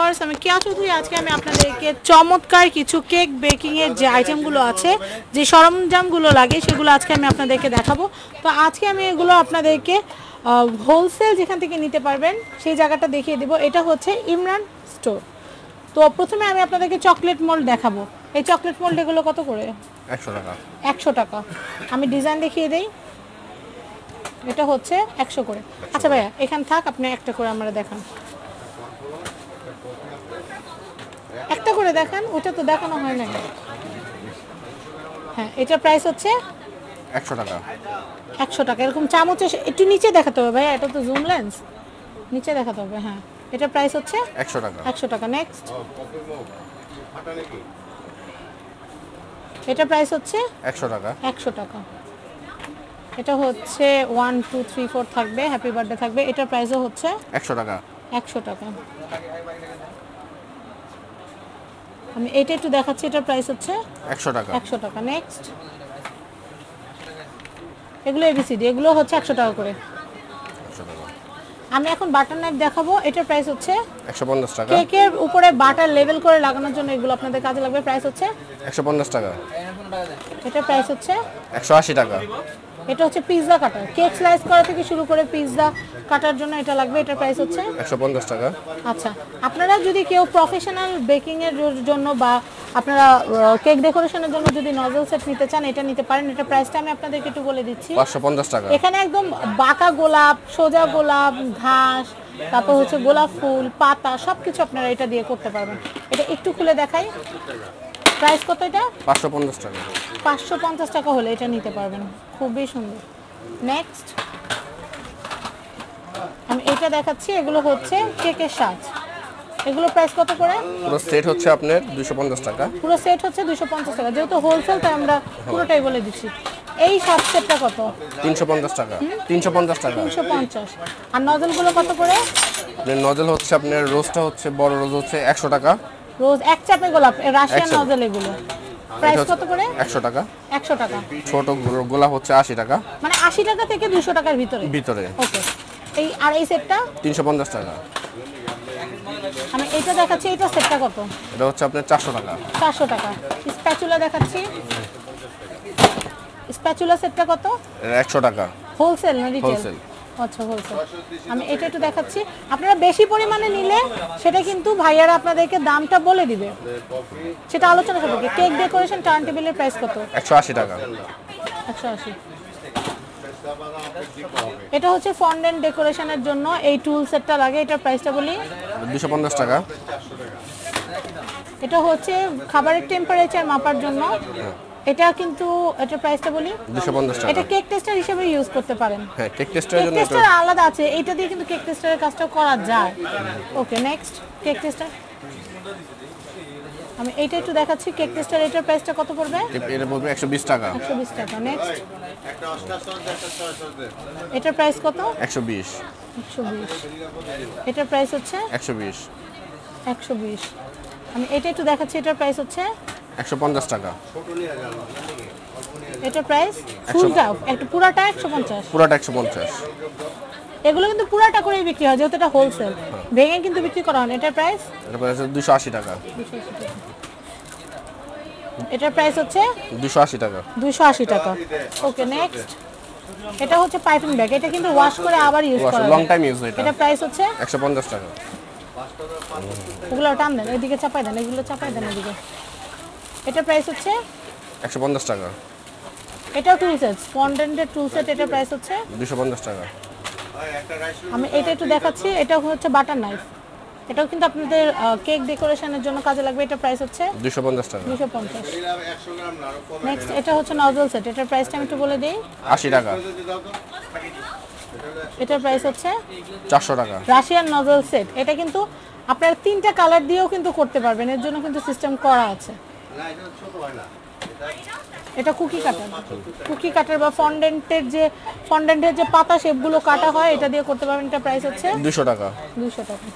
Viewers, আমি কেয়া চৌধুরী। আজকে আমি আপনাদেরকে চমৎকার কিছু কেক বেকিং এর যে আইটেমগুলো আছে, যে সরঞ্জামগুলো লাগে, সেগুলো আজকে আমি আপনাদেরকে দেখাবো। তো আজকে আমি এগুলো আপনাদেরকে হোলসেল যেখান থেকে নিতে পারবেন সেই জায়গাটা দেখিয়ে দেবো। এটা হচ্ছে ইমরান স্টোর। তো প্রথমে আমি আপনাদেরকে চকলেট মোল্ড দেখাবো। এই চকলেট মোল্ড এগুলো কত করে? 100 টাকা। 100 টাকা। আমি ডিজাইন দেখিয়ে দেই। এটা হচ্ছে 100 করে। আচ্ছা ভাইয়া, এখান থাক, আপনি একটা করে আমরা দেখান। একটা করে দেখান, ওটা তো দেখানো হয় না। হ্যাঁ, এটার প্রাইস হচ্ছে 100 টাকা। 100 টাকা। এরকম চামচে একটু নিচে দেখাতে হবে ভাইয়া, এটা তো জুম লেন্স, নিচে দেখাতে হবে। হ্যাঁ, এটার প্রাইস হচ্ছে 100 টাকা। 100 টাকা। নেক্সট, এটার প্রাইস হচ্ছে 100 টাকা। 100 টাকা। এটা হচ্ছে 1 2 3 4 থাকবে, হ্যাপি বার্থডে থাকবে। এটার প্রাইসও হচ্ছে 100 টাকা। 100 টাকা। আমি এটা একটু দেখাচ্ছি, এটার প্রাইস হচ্ছে 100 টাকা। 100 টাকা। নেক্সট, এগুলো এবিসিডি, এগুলো হচ্ছে 100 টাকা করে। 100 টাকা। আমি এখন বাটার নাইফ দেখাবো। এটার প্রাইস হচ্ছে 150 টাকা। কেকের উপরে বাটার লেভেল করে লাগানোর জন্য এগুলো আপনাদের কাজে লাগবে। প্রাইস হচ্ছে 150 টাকা। এটার প্রাইস হচ্ছে 180 টাকা। এটা হচ্ছে পিৎজা কাটার, কেক স্লাইস করা থেকে শুরু করে পিৎজা কাটার জন্য এটা লাগবে। এটার প্রাইস হচ্ছে 150 টাকা। আচ্ছা, আপনারা যদি কেউ প্রফেশনাল বেকিং এর জন্য বা আপনারা কেক ডেকোরেশনের জন্য যদি নজল সেট নিতে চান, এটা নিতে পারেন। এটা প্রাইসটা আমি আপনাদেরকে একটু বলে দিচ্ছি। 550 টাকা। এখানে একদম বাঁকা গোলাপ, সোজা গোলাপ, ঘাস, তারপর হচ্ছে গোলাপ ফুল, পাতা, সবকিছু আপনারা এটা দিয়ে করতে পারবেন। এটা একটু খুলে দেখাই। প্রাইস কত এটা? 550 টাকা। 550 টাকা হলে এটা নিতে পারবেন। খুবই সুন্দর। নেক্সট, আমি এটা দেখাচ্ছি। এগুলো হচ্ছে কেকের সাজ। এগুলো প্রাইস কত করে? পুরো সেট হচ্ছে আপনার 250 টাকা। পুরো সেট হচ্ছে 250 টাকা। যেহেতু হোলসেল, তাই আমরা পুরোটাই বলে দিচ্ছি। এই সাজ সেটটা কত? 350 টাকা। 350 টাকা। 350। আর নজলগুলো কত করে? নজল হচ্ছে আপনার রোজটা হচ্ছে বড় রোজ হচ্ছে 100 টাকা। রোজ এক চাপে গোলাপ, রাশিয়ান নজল এগুলো। প্রাইস কত করে? 100 টাকা। 100 টাকা। ছোট গোলাপ হচ্ছে 80 টাকা। মানে 80 টাকা থেকে 200 টাকার ভিতরে। ওকে। এই আর এই সেটটা 350 টাকা। আমি এটা দেখাচ্ছি। এটা সেটটা কত? এটা হচ্ছে আপনার 400 টাকা। 400 টাকা। স্প্যাচুলা দেখাচ্ছি। স্প্যাচুলা সেটটা কত? 100 টাকা। হোলসেল না রিটেল? হোলসেল। আচ্ছা, হোলসেল। আমি এটা একটু দেখাচ্ছি। আপনারা বেশি পরিমাণে নিলে সেটা কিন্তু ভাইয়ারা আপনাদেরকে দামটা বলে দিবে, সেটা আলোচনা সাপেক্ষে। কেক ডেকোরেশন টার্ন টেবিলের প্রাইস কত? 180 টাকা। 180। এটা হচ্ছে ফন্ডেন্ট ডেকোরেশনের জন্য এই টুল সেটটা লাগে। এটার প্রাইসটা বলি। 250 টাকা। এটা হচ্ছে খাবারের টেম্পারেচার মাপার জন্য। এটা কিন্তু এটার প্রাইসটা বলি। 250 টাকা। এটা কেক টেস্টার হিসেবে ইউজ করতে পারেন। হ্যাঁ, কেক টেস্টারের কেক জন্য এটা টেস্টার আলাদা আছে, এটা দিয়ে কিন্তু কেক টেস্টারের কাজটা করা যায়। ওকে, নেক্সট, কেক টেস্টার। আমি এইটা একটু দেখাচ্ছি। কেক টেস্টার এটার প্রাইসটা কত পড়বে? এটা বলবে 120 টাকা। 120 টাকা। নেক্সট, এটার প্রাইস কত? 120। 120। এটার প্রাইস হচ্ছে 120। 120। আমি এটা একটু দেখাচ্ছি। এটার প্রাইস হচ্ছে 150 টাকা। এটার প্রাইস ফুলটা একটা পুরাটা 150। পুরাটা 150। এগুলো কিন্তু পুরাটা করেই বিক্রি হয়, যেহেতু এটা হোলসেল, ভেঙে কিন্তু বিক্রি করা হয় না। এটার প্রাইস? এটার প্রাইস 280 টাকা। এটার প্রাইস হচ্ছে 280 টাকা। 280 টাকা। ওকে, নেক্সট, এটা হচ্ছে পাইপিং ব্যাগ। এটা কিন্তু ওয়াশ করে আবার ইউজ করা লং যায়। টাইম ইউজ এটা। এটা প্রাইস হচ্ছে 150 টাকা। ওগুলো টান দেন, এদিকে চাপাই দেন, এগুলো চাপাই দেন এদিকে। এটা প্রাইস হচ্ছে 150 টাকা। এটাও টুল সেট, ফন্ডেন্টের টুল সেট। এটা প্রাইস হচ্ছে 250 টাকা। আমি এটা একটু দেখাচ্ছি। এটা হচ্ছে বাটার নাইফ। এটাও কিন্তু আপনাদের কেক ডেকোরেশনের জন্য কাজে লাগবে। এটা প্রাইস হচ্ছে 250 টাকা। 250। নেক্সট, এটা হচ্ছে নজল সেট। এটার প্রাইসটা আমি একটু বলে দিই। 80 টাকা। এটার প্রাইস হচ্ছে 400 টাকা। Russian nozzle set. এটা কিন্তু আপনারা 3টা কালার দিয়েও কিন্তু করতে পারবেন, এর জন্য কিন্তু সিস্টেম করা আছে। এটা কুকি কাটার বা ফন্ডেন্টের যে পাতা শেপগুলো কাটা হয়, এটা দিয়ে করতে পারবেন। এটা প্রাইস হচ্ছে 200 টাকা। 200 টাকা।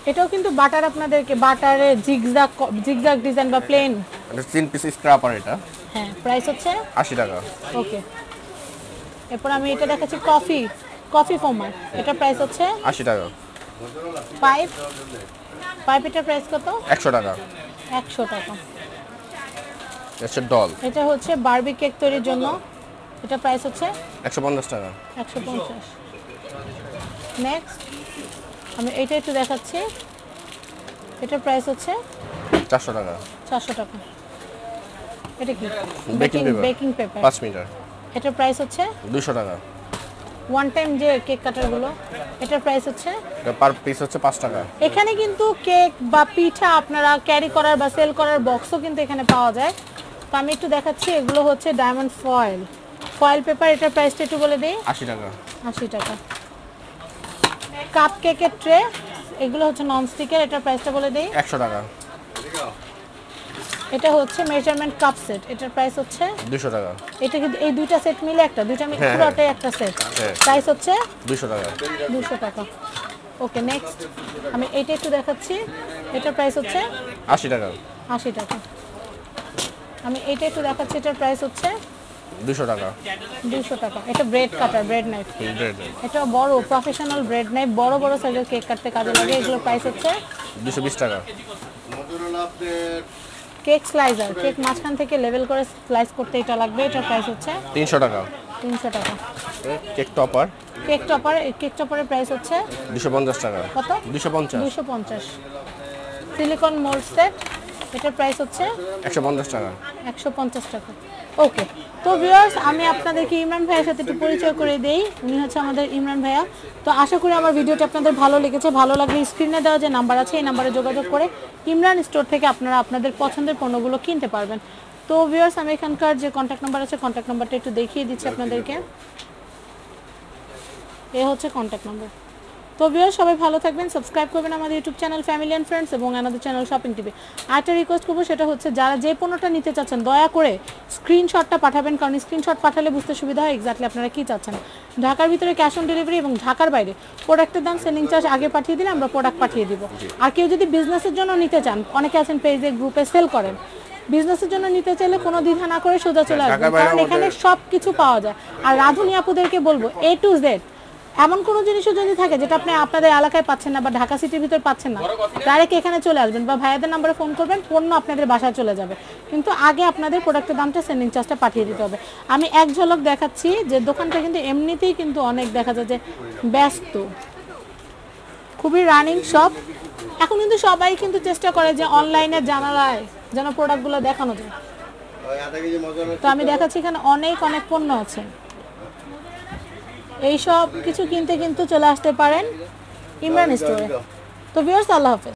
এটাও কিন্তু বাটার, আপনাদেরকে বাটারে জিগজ্যাগ ডিজাইন বা প্লেন। এটা 3 পিস স্ক্র্যাপার এটা। হ্যাঁ, প্রাইস হচ্ছে 80 টাকা। ওকে। এরপর আমি এটা দেখাচ্ছি কফি ফোমার। এটা প্রাইস হচ্ছে 80 টাকা। পাইপ এটার প্রাইস কত? 100 টাকা। 100 টাকা। এটা ডল, এটা হচ্ছে বারবি কেক তৈরির জন্য, এটা প্রাইস হচ্ছে 150 টাকা। 150। নেক্সট আমি এটা একটু দেখাচ্ছি, এটার প্রাইস হচ্ছে 400 টাকা। 400 টাকা। এটা কি? বেকিং পেপার 5 মিটার, এটার প্রাইস হচ্ছে 200 টাকা। ওয়ান টাইম যে কেক কাটারগুলো, এটার প্রাইস হচ্ছে, এটা পার পিস হচ্ছে 5 টাকা। এখানে কিন্তু কেক বা পিঠা আপনারা ক্যারি করার বা সেল করার বক্সও কিন্তু এখানে পাওয়া যায়। তো আমি একটু দেখাচ্ছি, এগুলো হচ্ছে ডায়মন্ড ফয়েল পেপার, এটার প্রাইসটা একটু বলে দিই। 80 টাকা। 80 টাকা। কাপ কেকের ট্রে, এগুলো হচ্ছে নন স্টিকের, এটার প্রাইসটা বলে দিই। 100 টাকা। এটা হচ্ছে মেজারমেন্ট কাপ সেট, এটার প্রাইস হচ্ছে 200 টাকা। এটা কিন্তু এই দুইটা সেট মিলে পুরোটাই একটা সেট, প্রাইস হচ্ছে 200 টাকা। 200 টাকা। ওকে, নেক্সট আমি এটা একটু দেখাচ্ছি, এটার প্রাইস হচ্ছে 80 টাকা। 80 টাকা। আমি এটা একটু দেখাচ্ছি, এটার প্রাইস হচ্ছে 200 টাকা। 200 টাকা। এটা ব্রেড কাটার, ব্রেড নাইফ, এটা বড় প্রফেশনাল ব্রেড নাইফ, বড় বড় সাইজের কেক কাটতে কাজে লাগে। এগুলোর প্রাইস হচ্ছে 220 টাকা। কেক স্লাইসার, কেক মাঝখান থেকে লেভেল করে স্লাইস করতে এটা লাগবে, এটার প্রাইস হচ্ছে 300 টাকা। 300 টাকা। কেক টপার, কেক টপারের প্রাইস হচ্ছে 250 টাকা। কত? 250। 250। সিলিকন মোল্ড সেট, এটার প্রাইস হচ্ছে 150 টাকা। 150 টাকা। ওকে, তো ভিউয়ার্স আমি আপনাদেরকে ইমরান ভাইয়ের সাথে একটু পরিচয় করে দেই। উনি হচ্ছে আমাদের ইমরান ভাইয়া। তো আশা করি আমার ভিডিওটি আপনাদের ভালো লেগেছে। ভালো লাগলে স্ক্রিনে দেওয়া যে নাম্বার আছে, এই নাম্বারে যোগাযোগ করে ইমরান স্টোর থেকে আপনারা আপনাদের পছন্দের পণ্যগুলো কিনতে পারবেন। তো ভিউয়ার্স আমি এখানকার যে কন্ট্যাক্ট নাম্বার আছে, কন্ট্যাক্ট নাম্বারটা একটু দেখিয়ে দিচ্ছি আপনাদেরকে। এ হচ্ছে কন্ট্যাক্ট নাম্বার। তো ভিউয়ার্স সবাই ভালো থাকবেন, সাবস্ক্রাইব করবেন আমাদের YouTube channel family and friends এবং আমাদের চ্যানেল শপিং টিভি। আরেকটা রিকোয়েস্ট করবো, সেটা হচ্ছে যারা যে পণ্যটা নিতে চাচ্ছেন দয়া করে স্ক্রিনশটটা পাঠাবেন, কারণ স্ক্রিনশট পাঠালে বুঝতে সুবিধা হয় এক্স্যাক্টলি আপনারা কী চাচ্ছেন। ঢাকার ভিতরে ক্যাশ অন ডেলিভারি এবং ঢাকার বাইরে প্রোডাক্টের দাম সেলিং চার্জ আগে পাঠিয়ে দিলে আমরা প্রোডাক্ট পাঠিয়ে দিব। আর কেউ যদি বিজনেসের জন্য নিতে চান, অনেকে আছেন পেজে গ্রুপে সেল করেন, বিজনেসের জন্য নিতে চাইলে কোনো দ্বিধা না করে সোজা চলে আসবেন, কারণ এখানে সব কিছু পাওয়া যায়। আর রাধুনী আপুদেরকে বলবো A to Z এমন কোনো জিনিসও যদি থাকে যেটা আপনি আপনাদের এলাকায় পাচ্ছেন না বা ঢাকা সিটির ভিতর পাচ্ছেন না, ডাইরেক্ট এখানে চলে আসবেন বা ভাইয়াদের নাম্বারে ফোন করবেন, পণ্য আপনাদের বাসায় চলে যাবে। কিন্তু আগে আপনাদের প্রোডাক্টের দামটা সেন্ডিং চার্জটা পাঠিয়ে দিতে হবে। আমি এক ঝলক দেখাচ্ছি যে দোকানটা কিন্তু এমনিতেই কিন্তু অনেক দেখা যায় যে ব্যস্ত, খুবই রানিং শপ। এখন কিন্তু সবাই কিন্তু চেষ্টা করে যে অনলাইনে জানালায় যেন প্রোডাক্টগুলো দেখানো যায়। তো আমি দেখাচ্ছি এখানে অনেক পণ্য আছে, এই সব কিছু কিনতে কিন্তু চলে আসতে পারেন ইমরান স্টোরে। তো ভিউয়ার্স আল্লাহ হাফেজ।